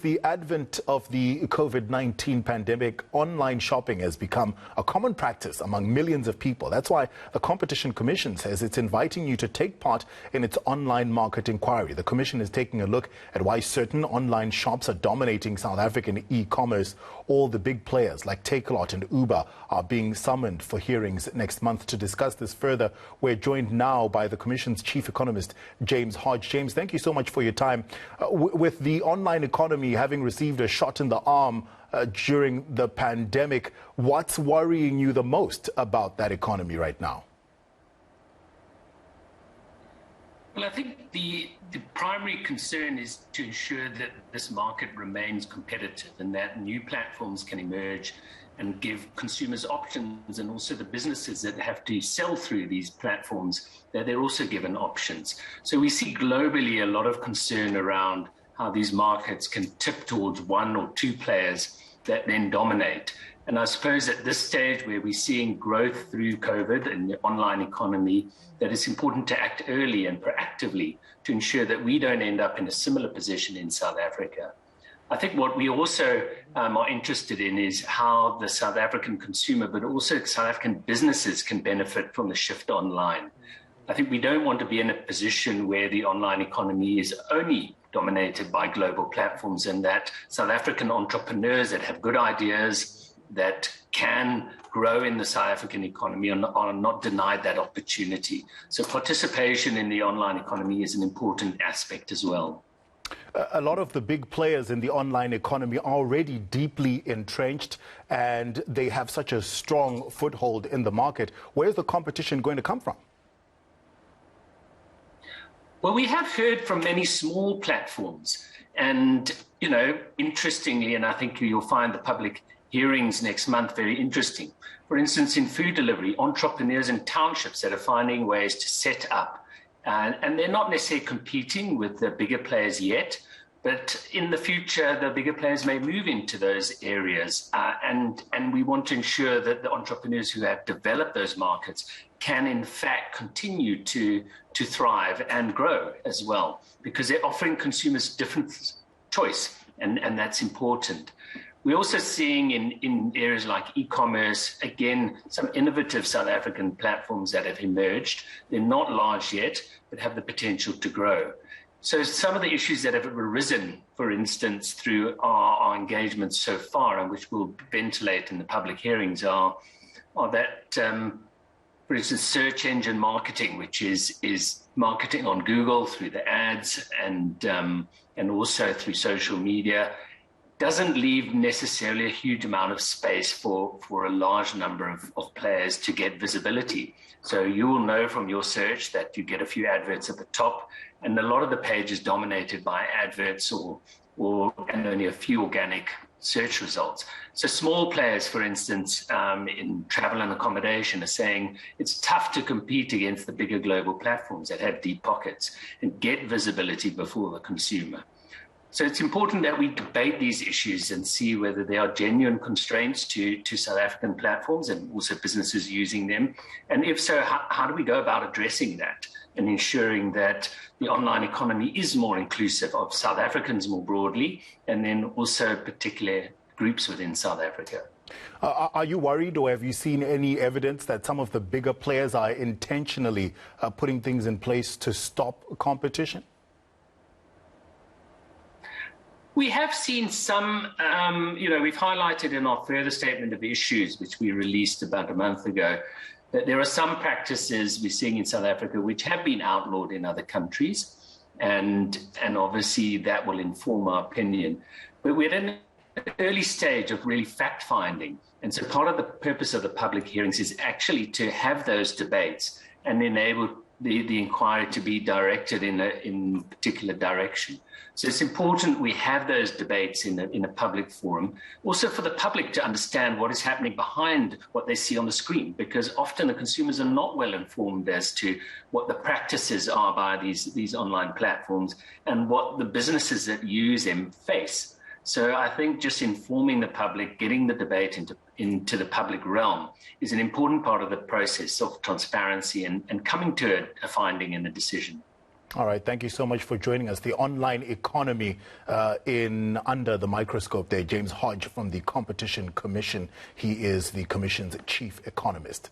The advent of the COVID-19 pandemic, online shopping has become a common practice among millions of people. That's why the Competition Commission says it's inviting you to take part in its online market inquiry. The Commission is taking a look at why certain online shops are dominating South African e-commerce. All the big players like Takealot and Uber are being summoned for hearings next month. To discuss this further, we're joined now by the Commission's Chief Economist, James Hodge. James, thank you so much for your time. With the online economy having received a shot in the arm during the pandemic, what's worrying you the most about that economy right now? Well, I think the primary concern is to ensure that this market remains competitive and that new platforms can emerge and give consumers options, and also the businesses that have to sell through these platforms, that they're also given options. So we see globally a lot of concern around how these markets can tip towards one or two players that then dominate. And I suppose at this stage where we're seeing growth through COVID and the online economy, that it's important to act early and proactively to ensure that we don't end up in a similar position in South Africa. I think what we also are interested in is how the South African consumer, but also South African businesses, can benefit from the shift online. I think we don't want to be in a position where the online economy is only dominated by global platforms, and that South African entrepreneurs that have good ideas that can grow in the South African economy are not denied that opportunity. So participation in the online economy is an important aspect as well. A lot of the big players in the online economy are already deeply entrenched, and they have such a strong foothold in the market. Where's the competition going to come from? Well, we have heard from many small platforms, and, interestingly, and I think you'll find the public hearings next month very interesting. For instance, in food delivery, entrepreneurs in townships that are finding ways to set up, and they're not necessarily competing with the bigger players yet, but in the future, the bigger players may move into those areas, and we want to ensure that the entrepreneurs who have developed those markets can, in fact, continue to thrive and grow as well, because they're offering consumers different choice, and that's important. We're also seeing in areas like e-commerce, again, some innovative South African platforms that have emerged. They're not large yet, but have the potential to grow. So some of the issues that have arisen, for instance, through our engagement so far, and which we'll ventilate in the public hearings, are that, for instance, search engine marketing, which is marketing on Google through the ads and also through social media, doesn't leave necessarily a huge amount of space for a large number of players to get visibility. So you will know from your search that you get a few adverts at the top, and a lot of the page is dominated by adverts and only a few organic search results. So small players, for instance, in travel and accommodation, are saying it's tough to compete against the bigger global platforms that have deep pockets and get visibility before the consumer. So it's important that we debate these issues and see whether there are genuine constraints to South African platforms and also businesses using them. And if so, how do we go about addressing that and ensuring that the online economy is more inclusive of South Africans more broadly, and then also particular groups within South Africa? Are you worried, or have you seen any evidence that some of the bigger players are intentionally putting things in place to stop competition? We have seen some, we've highlighted in our further statement of issues, which we released about a month ago, that there are some practices we're seeing in South Africa which have been outlawed in other countries, and obviously that will inform our opinion. But we're in an early stage of really fact-finding, and so part of the purpose of the public hearings is actually to have those debates and enable the inquiry to be directed in a particular direction. So it's important we have those debates in a public forum, also for the public to understand what is happening behind what they see on the screen, because often the consumers are not well informed as to what the practices are by these online platforms and what the businesses that use them face. So I think just informing the public, getting the debate into the public realm is an important part of the process of transparency and coming to a finding and a decision. All right, thank you so much for joining us. The online economy under the microscope there. James Hodge from the Competition Commission. He is the Commission's chief economist.